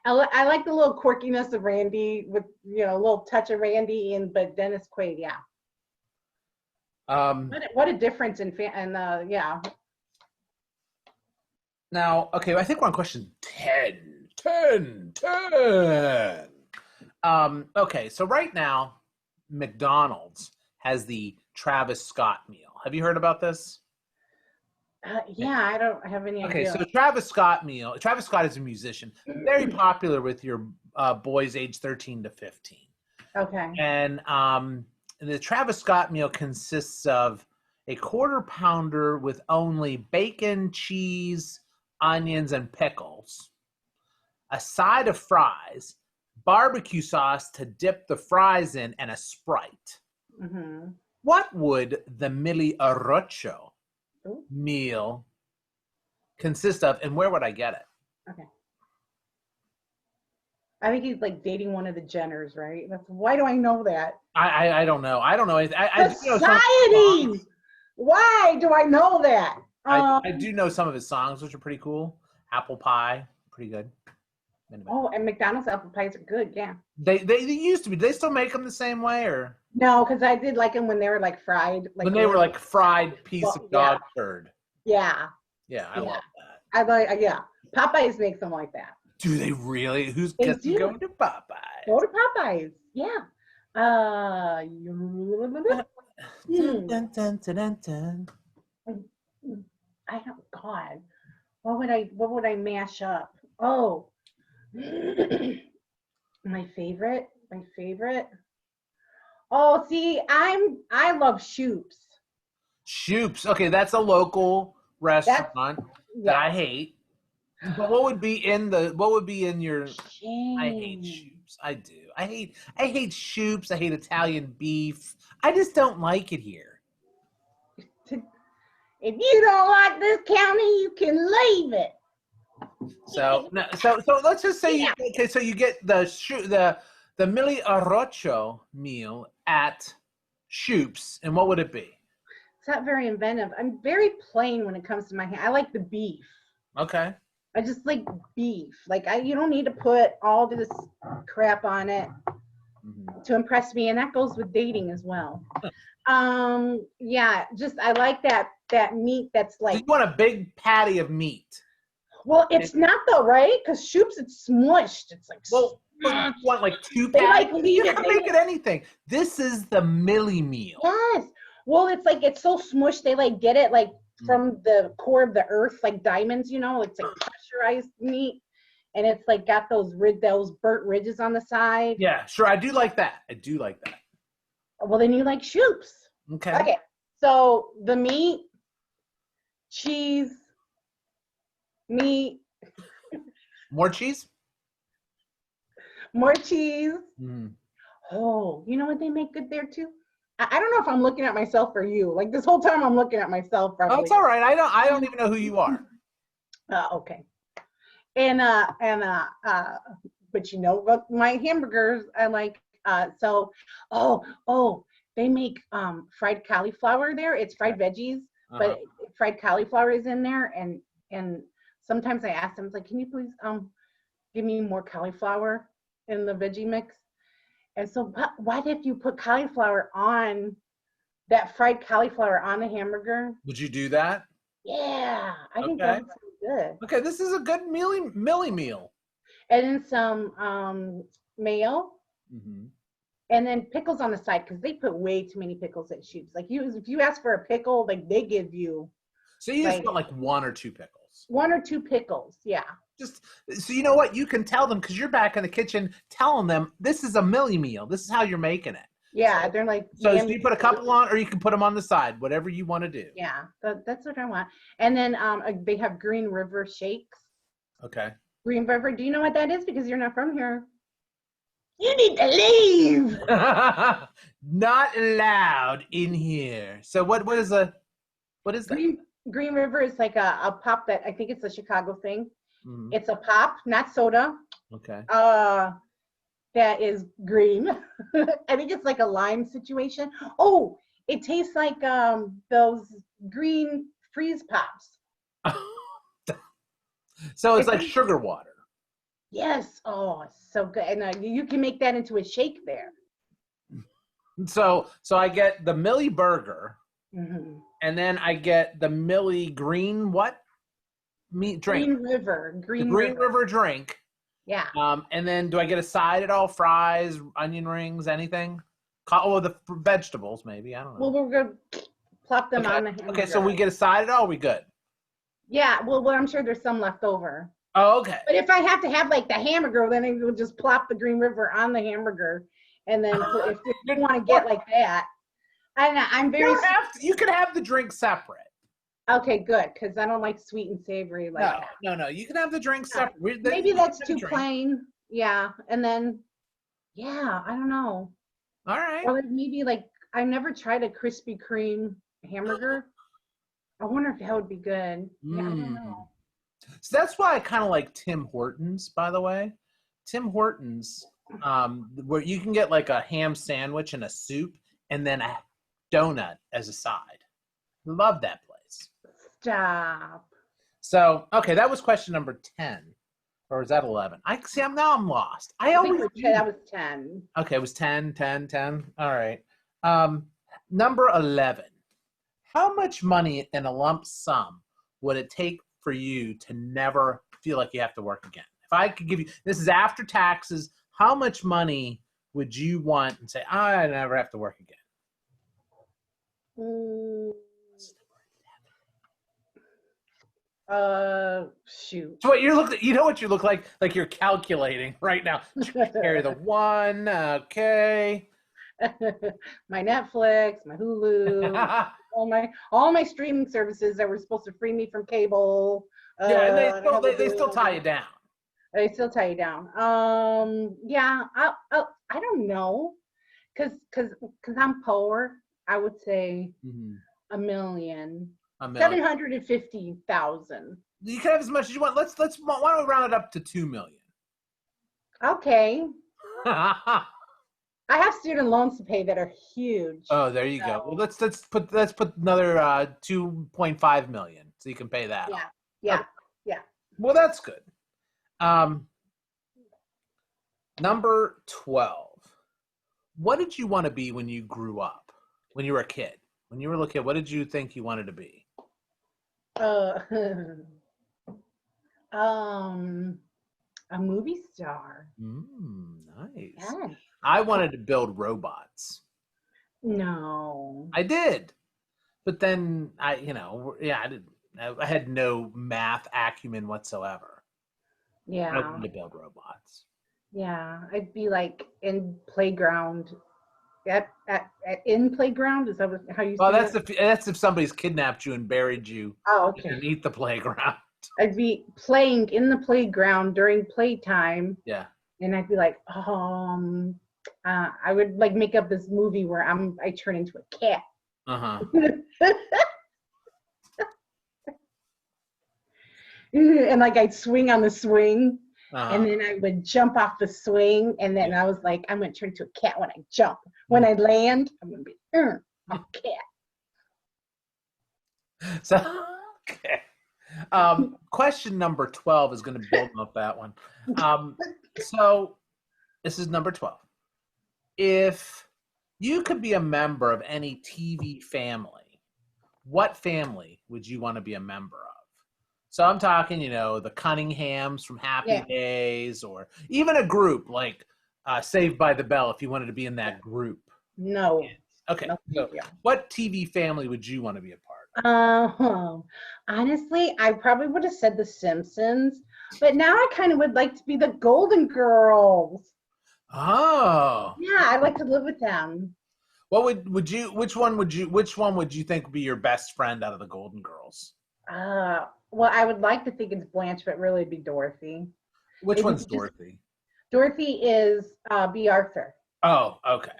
like the little quirkiness of Randy with a little touch of Randy but Dennis Quaid, yeah. What a difference in yeah. Now, okay, I think we're on question 10. Okay, so right now, McDonald's has the Travis Scott meal. Have you heard about this? Yeah, I don't have any idea. Okay, so Travis Scott meal. Travis Scott is a musician, very popular with your boys age 13 to 15. Okay. And the Travis Scott meal consists of a quarter pounder with only bacon, cheese, onions, and pickles, a side of fries, barbecue sauce to dip the fries in, and a Sprite. Mm-hmm. What would the Millie Arrocho Ooh. meal consist of, and where would I get it? Okay. I think he's like dating one of the Jenners, right? Why do I know that? I don't know. I don't know. Society! Why do I know that? I do know some of his songs, which are pretty cool. Apple pie, pretty good. Anyway. Oh, and McDonald's apple pies are good, yeah. They used to be. Do they still make them the same way, or no? Because I did like them when they were like fried. When they were like fried piece of dog turd. Yeah. Yeah, I love that. I like Popeyes makes them like that. Do they really? Who's going to Popeyes? Go to Popeyes. Yeah. Dun, dun, dun, dun, dun. I don't. God, what would I mash up? Oh, my favorite. Oh, see, I love Shoop's. Shoop's. Okay, that's a local restaurant that I hate. But what would be in your? Shame. I hate Shoop's. I do. I hate Shoop's. I hate Italian beef. I just don't like it here. If you don't like this county, you can leave it. So let's just say so you get the Millie Arrocho meal at Shoop's, and what would it be? It's not very inventive. I'm very plain when it comes to my hand. I like the beef. Okay. I just like beef. Like you don't need to put all this crap on it to impress me, and that goes with dating as well. Just I like that meat that's like. So you want a big patty of meat? Well, it's not though, right? Because Shoop's, it's smushed. It's like. Well, you want like two patties? You can make it anything. This is the Millie meal. Yes. Well, it's like it's so smushed. They like get it like from the core of the earth, like diamonds. You know, it's like pressurized meat, and it's like got those burnt ridges on the side. Yeah, sure. I do like that. Well, then you like Shoop's. Okay. So the meat, cheese, meat. More cheese? More cheese. Mm. Oh, you know what they make good there too? I don't know if I'm looking at myself or you. Like this whole time I'm looking at myself. Probably. Oh, it's all right. I don't even know who you are. Okay. And but you know what? My hamburgers I like. They make fried cauliflower there. It's fried veggies, but fried cauliflower is in there. And sometimes I ask them, it's like, can you please give me more cauliflower in the veggie mix? And so what if you put cauliflower on that fried cauliflower on the hamburger? Would you do that? Yeah, I think that would sound good. Okay, this is a good Millie meal. And then some mayo. Mm-hmm. And then pickles on the side, because they put way too many pickles at Shoop's. Like if you ask for a pickle, like they give you. So you just want like one or two pickles. One or two pickles, yeah. Just so you know what, you can tell them because you're back in the kitchen telling them this is a Millie meal. This is how you're making it. Yeah, they're like. So you put a couple on, or you can put them on the side, whatever you want to do. Yeah, that's what I want. And then they have Green River shakes. Okay. Green River, do you know what that is? Because you're not from here. You need to leave. Not allowed in here. So what is that? Green River is like a pop that I think it's a Chicago thing. Mm-hmm. It's a pop, not soda. Okay. That is green. I think it's like a lime situation. Oh, it tastes like those green freeze pops. So it's like sugar water. Yes. Oh, it's so good. And you can make that into a shake there. So I get the Millie burger, and then I get the Millie green what? Meat drink. Green River drink. Yeah. And then do I get a side at all? Fries, onion rings, anything? Oh, the vegetables maybe. I don't know. Well, we're gonna plop them on the hamburger. Okay, so we get a side at all. We good? Yeah. Well, I'm sure there's some left over. Oh, okay. But if I have to have like the hamburger, then I will just plop the Green River on the hamburger, And then if you want to get like that, I'm very. You can have the drink separate. Okay, good, because I don't like sweet and savory like that. No. You can have the drink separate. Maybe that's too plain. Yeah, and then, I don't know. All right. Or maybe I never tried a Krispy Kreme hamburger. I wonder if that would be good. Yeah, I don't know. So that's why I kind of like Tim Hortons, by the way. Tim Hortons, where you can get like a ham sandwich and a soup and then a donut as a side. Love that place. Stop. So, okay, that was question number 10. Or is that 11? Now I'm lost. That was 10. Okay, it was 10. All right. Number 11. How much money in a lump sum would it take for you to never feel like you have to work again? If I could give you, this is after taxes, how much money would you want and say, I never have to work again? Shoot. So what you know what you look like you're calculating right now. Carry the one, okay. My Netflix, my Hulu, all my streaming services that were supposed to free me from cable. And they still tie you down. They still tie you down. I don't know, cause I'm poor. I would say $1 million. 750,000. You can have as much as you want. Why don't we round it up to 2 million? Okay. I have student loans to pay that are huge. Oh, there you go. Well, let's put another 2.5 million so you can pay that. Yeah. Well, that's good. Number 12. What did you want to be when you grew up? When you were a kid? When you were a little kid, what did you think you wanted to be? A movie star. Nice. Yes. I wanted to build robots. No. I did. But then I had no math acumen whatsoever. Yeah. I wanted to build robots. Yeah. I'd be like in playground. In playground? Is that how you say that's if somebody's kidnapped you and buried you underneath the playground. I'd be playing in the playground during playtime. Yeah. And I'd be like, I would make up this movie where I turn into a cat. And I'd swing on the swing. And then I would jump off the swing, and then I was like, I'm going to turn into a cat when I jump. When I land, I'm going to be a cat. So, okay. Question number 12 is going to build up that one. So this is number 12. If you could be a member of any TV family, what family would you want to be a member of? So I'm talking, the Cunninghams from Happy Days, or even a group like Saved by the Bell, if you wanted to be in that group. No. Okay. No, so what TV family would you want to be a part of? Honestly, I probably would have said The Simpsons, but now I kind of would like to be the Golden Girls. Oh. Yeah, I'd like to live with them. What which one would you think would be your best friend out of the Golden Girls? Well, I would like to think it's Blanche, but really it'd be Dorothy. Which one's Dorothy? Dorothy is B. Arthur. Oh, okay.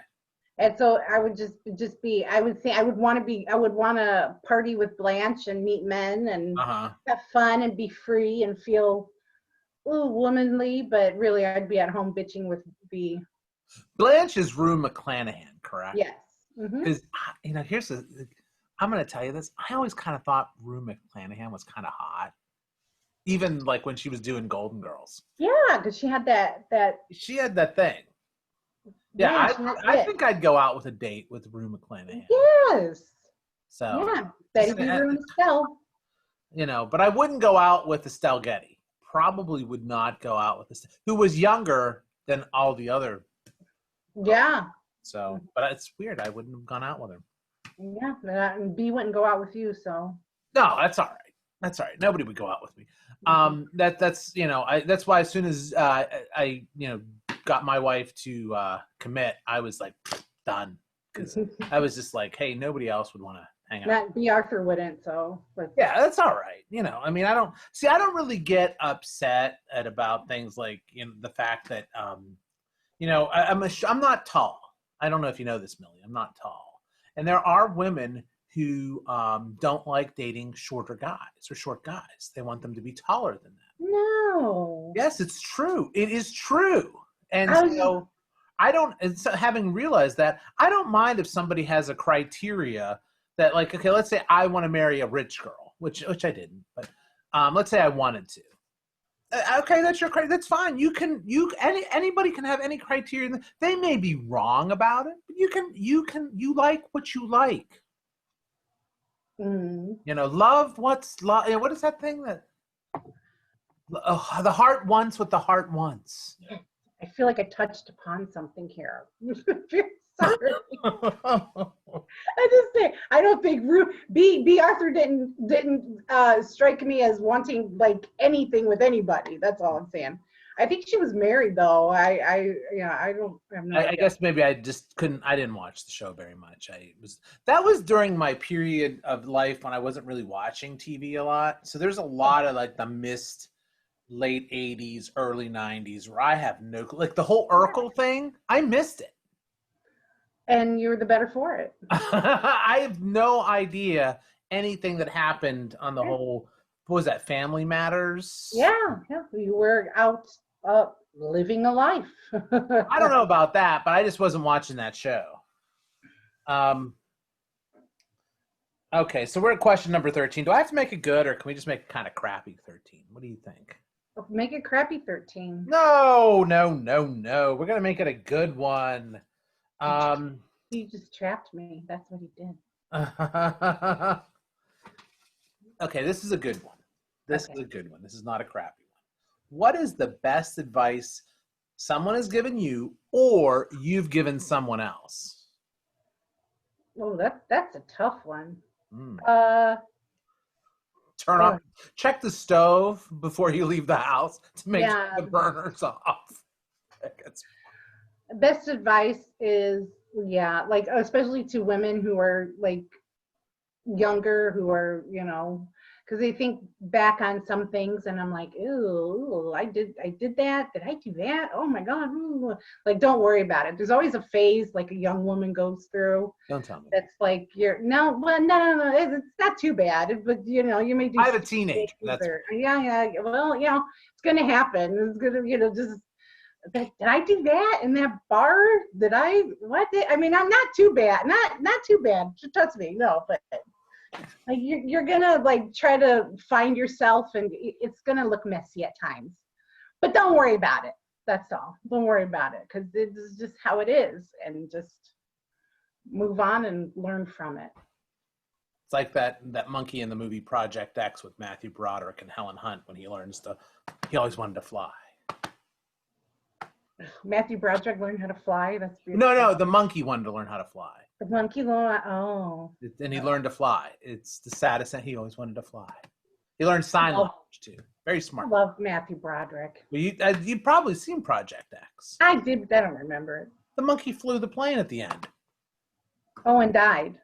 And so I would just be, I would want to party with Blanche and meet men and have fun and be free and feel womanly, but really I'd be at home bitching with B. Blanche is Rue McClanahan, correct? Yes. Because, I'm going to tell you this. I always kind of thought Rue McClanahan was kind of hot. Even when she was doing Golden Girls. Yeah, because she had that. She had that thing. Yeah, I think I'd go out with a date with Rue McClanahan. Yes. So. Yeah, Betty B. Rue and Estelle. But I wouldn't go out with Estelle Getty. Probably would not go out with Estelle, who was younger than all the other. Yeah. So, but it's weird. I wouldn't have gone out with her. Yeah, and B wouldn't go out with you, so. No, that's all right. That's all right. Nobody would go out with me. That's why as soon as I got my wife to commit, I was like done, because I was just like, hey, nobody else would want to hang out. Not B. Arthur wouldn't, so. But. Yeah, that's all right. I mean, I don't really get upset about things like, the fact that, I'm not tall. I don't know if you know this, Millie. I'm not tall. And there are women who don't like dating shorter guys or short guys. They want them to be taller than them. No. Yes, it's true. It is true. And so having realized that, I don't mind if somebody has a criteria that, like, okay, let's say I want to marry a rich girl, which I didn't, but let's say I wanted to. Okay, that's your criteria. That's fine. Anybody can have any criteria. They may be wrong about it, but you like what you like. Love what's love. What is that thing that the heart wants what the heart wants? I feel like I touched upon something here. Sorry. I just say I don't think B. Arthur didn't strike me as wanting like anything with anybody. That's all I'm saying. I think she was married though. I guess maybe I just couldn't. I didn't watch the show very much. That was during my period of life when I wasn't really watching TV a lot. So there's a lot of like the missed late 80s, early 90s where I have no, like the whole Urkel thing. I missed it. And you were the better for it. I have no idea anything that happened on the whole, what was that, Family Matters? Yeah. You were out living a life. I don't know about that, but I just wasn't watching that show. Okay, so we're at question number 13. Do I have to make it good, or can we just make it kind of crappy 13? What do you think? Make it crappy 13. No. We're going to make it a good one. He just trapped me. That's what he did. Okay, this is a good one. This is a good one. This is not a crappy one. What is the best advice someone has given you or you've given someone else? Oh, that's a tough one. Turn off. Check the stove before you leave the house to make sure the burner's off. Best advice is, like, especially to women who are like younger, who are, because they think back on some things and I'm like, ooh, I did that. Did I do that? Oh my God. Ooh. Like, don't worry about it. There's always a phase like a young woman goes through. Don't tell me. That's like, no. It's not too bad, but you may do. I have a teenager. Yeah. Well, it's going to happen. It's going to, just, did I do that in that bar? I'm not too bad. Not too bad. Trust me. No, but like you're gonna like try to find yourself, and it's gonna look messy at times. But don't worry about it. That's all. Don't worry about it, because it's just how it is, and just move on and learn from it. It's like that monkey in the movie Project X with Matthew Broderick and Helen Hunt when he always wanted to fly. Matthew Broderick learned how to fly? That's beautiful. No, the monkey wanted to learn how to fly. The monkey And he learned to fly. It's the saddest thing. He always wanted to fly. He learned sign language too. Very smart. I love Matthew Broderick. Well, you've probably seen Project X. I did, but I don't remember it. The monkey flew the plane at the end. Oh, and died.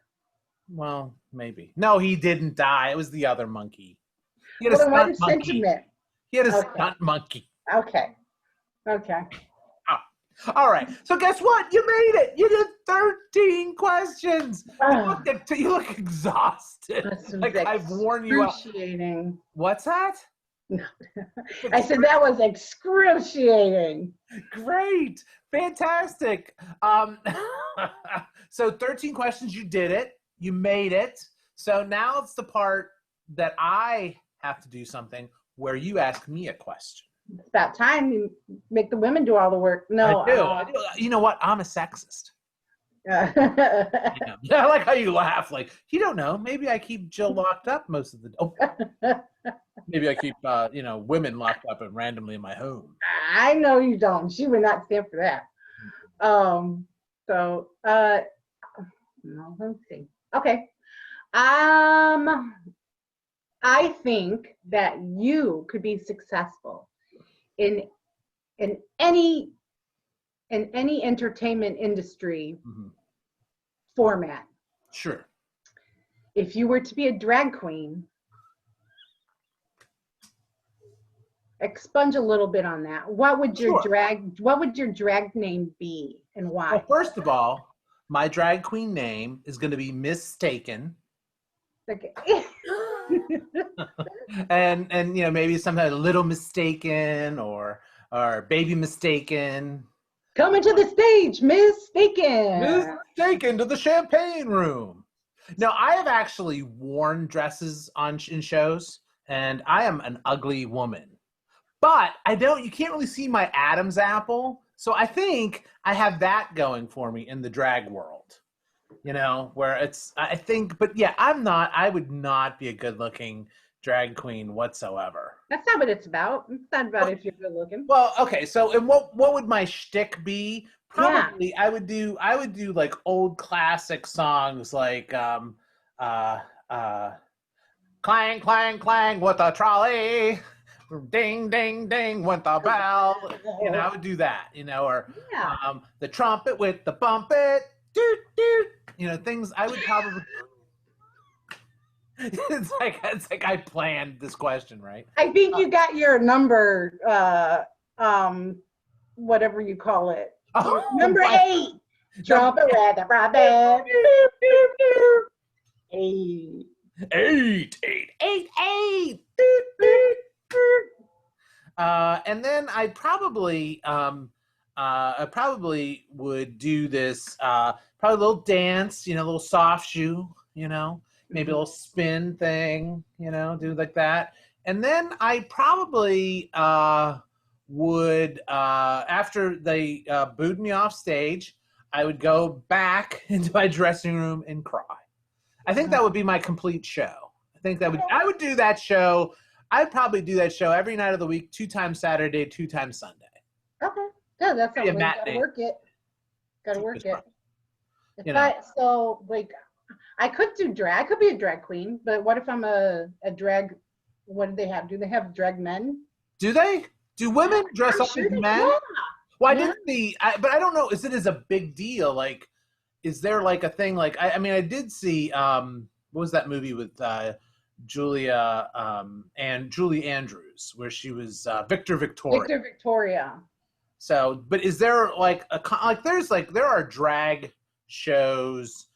Well, maybe. No, he didn't die. It was the other monkey. He had a stunt monkey. He had a stunt monkey. Okay. All right. So guess what? You made it. You did 13 questions. You look exhausted. Like I've worn you out. Excruciating. What's that? I said that was excruciating. Great. Fantastic. So 13 questions. You did it. You made it. So now it's the part that I have to do something where you ask me a question. It's about time you make the women do all the work. No, I do. You know what? I'm a sexist. I like how you laugh. Like, you don't know. Maybe I keep Jill locked up most of the. Maybe I keep women locked up and randomly in my home. I know you don't. She would not stand for that. No, let's see. Okay. I think that you could be successful in any in any entertainment industry Mm-hmm. format. Sure. If you were to be a drag queen, expunge a little bit on that. What would your drag name be and why? Well, first of all, my drag queen name is going to be Mistaken. Okay. and maybe sometimes Little Mistaken or Baby Mistaken. Coming to the stage, Mistaken. Mistaken to the champagne room. Now, I have actually worn dresses in shows, and I am an ugly woman. But you can't really see my Adam's apple. So I think I have that going for me in the drag world. But yeah, I would not be a good looking drag queen whatsoever. That's not what it's about. It's not about if you're good looking. Well, okay, so and what would my shtick be? Probably I would do like old classic songs like clang clang clang with a trolley, ding ding ding went the bell. I would do that, or the trumpet with the bumpet, doot doot. Things I would probably. It's like I planned this question, right? I think you got your number, whatever you call it. Number 8. Trumpet with the trumpet. 8. 8, 8, 8, 8. And then I probably would do this probably a little dance, a little soft shoe, maybe a little spin thing, do like that. And then I probably would after they booed me off stage, I would go back into my dressing room and cry. I think that would be my complete show. I would do that show. I'd probably do that show every night of the week, 2 times Saturday, 2 times Sunday. Okay. Yeah, that's something. Gotta work it. I could do drag. I could be a drag queen, but what if I'm a drag? What do they have? Do they have drag men? Do they? Do women dress up as men? Yeah. Well, I didn't see, but I don't know. Is it as a big deal? Like, is there like a thing? Like, I mean, I did see. What was that movie with Julie Andrews, where she was Victor Victoria? So, but is there like there are drag shows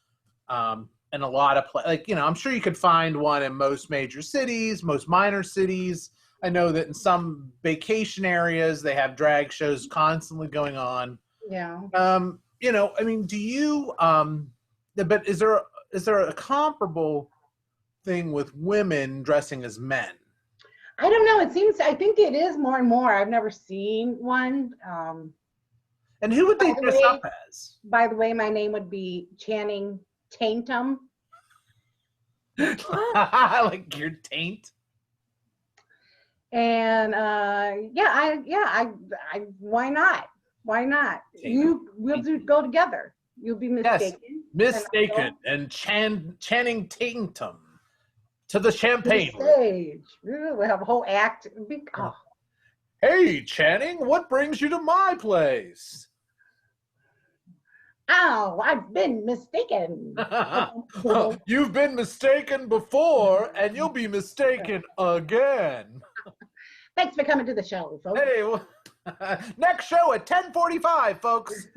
in a lot of I'm sure you could find one in most major cities, most minor cities. I know that in some vacation areas they have drag shows constantly going on. Yeah. I mean, do you but is there a comparable thing with women dressing as men? I don't know. I think it is more and more. I've never seen one. And who would they dress up as? By the way, my name would be Channing Tatum. Like your taint. And why not? Why not? We'll go together. You'll be Mistaken. Yes, Mistaken and Channing Tatum to the champagne stage. We'll have a whole act. Hey, Channing, what brings you to my place? Oh, I've been mistaken. You've been mistaken before, and you'll be mistaken again. Thanks for coming to the show, folks. Hey, next show at 10:45, folks.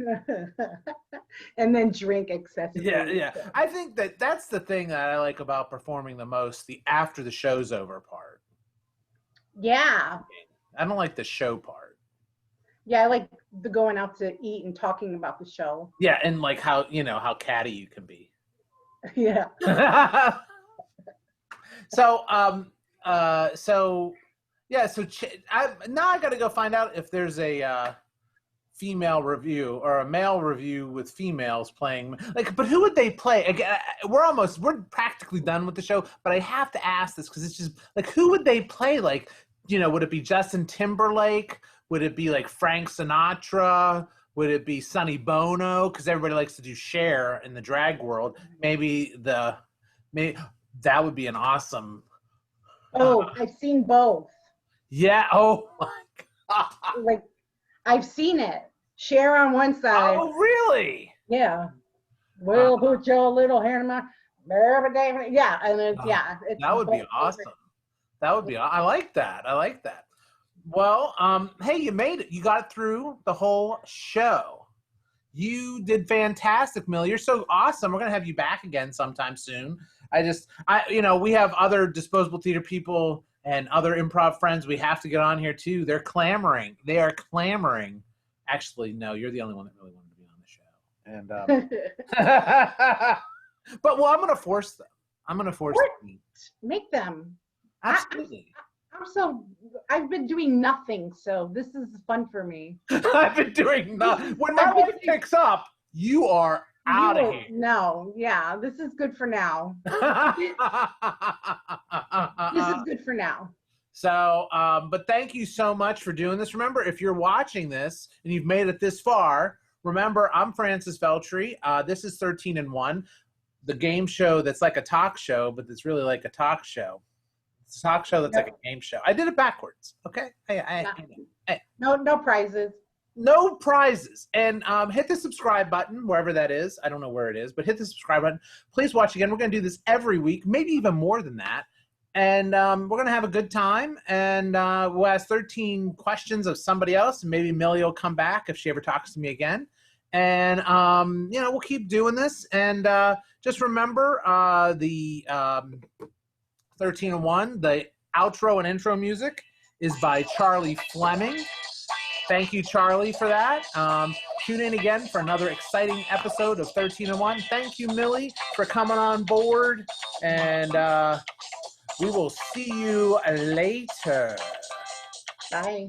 And then drink excessively. Yeah. I think that's the thing that I like about performing the most, the after the show's over part. Yeah. I don't like the show part. Yeah, I like the going out to eat and talking about the show. Yeah, and like how catty you can be. Yeah. So now I got to go find out if there's a female review or a male review with females playing. But who would they play? Again, we're practically done with the show, but I have to ask this because it's just who would they play? Would it be Justin Timberlake? Would it be like Frank Sinatra? Would it be Sonny Bono? Because everybody likes to do Cher in the drag world. Maybe that would be an awesome. Oh, I've seen both. Yeah. Oh my God. I've seen it. Share on one side. Oh, really? Yeah. We'll put your little hand in my yeah, and it's it's that would be both awesome. That would be. I like that. I like that. Well, hey, you made it. You got through the whole show. You did fantastic, Millie. You're so awesome. We're gonna have you back again sometime soon. We have other disposable theater people and other improv friends. We have to get on here too. They're clamoring. They are clamoring. Actually, no, you're the only one that really wanted to be on the show. And but I'm gonna force them. I'm gonna force them. Make them. Absolutely. I've been doing nothing, so this is fun for me. I've been doing nothing. When my life picks up, you are out of here. No, yeah, this is good for now. This is good for now. So, but thank you so much for doing this. Remember, if you're watching this and you've made it this far, remember, I'm Francis Veltri. This is 13 and 1, the game show that's like a talk show, but it's really like a talk show. It's a talk show that's like a game show. I did it backwards. Okay. Hey. No prizes. No prizes. And hit the subscribe button, wherever that is. I don't know where it is, but hit the subscribe button. Please watch again. We're going to do this every week, maybe even more than that. And we're going to have a good time. And we'll ask 13 questions of somebody else. And maybe Millie will come back if she ever talks to me again. And, we'll keep doing this. And just remember the 13 and 1, the outro and intro music is by Charlie Fleming. Thank you, Charlie, for that. Tune in again for another exciting episode of 13 and 1. Thank you, Millie, for coming on board. And we will see you later. Bye.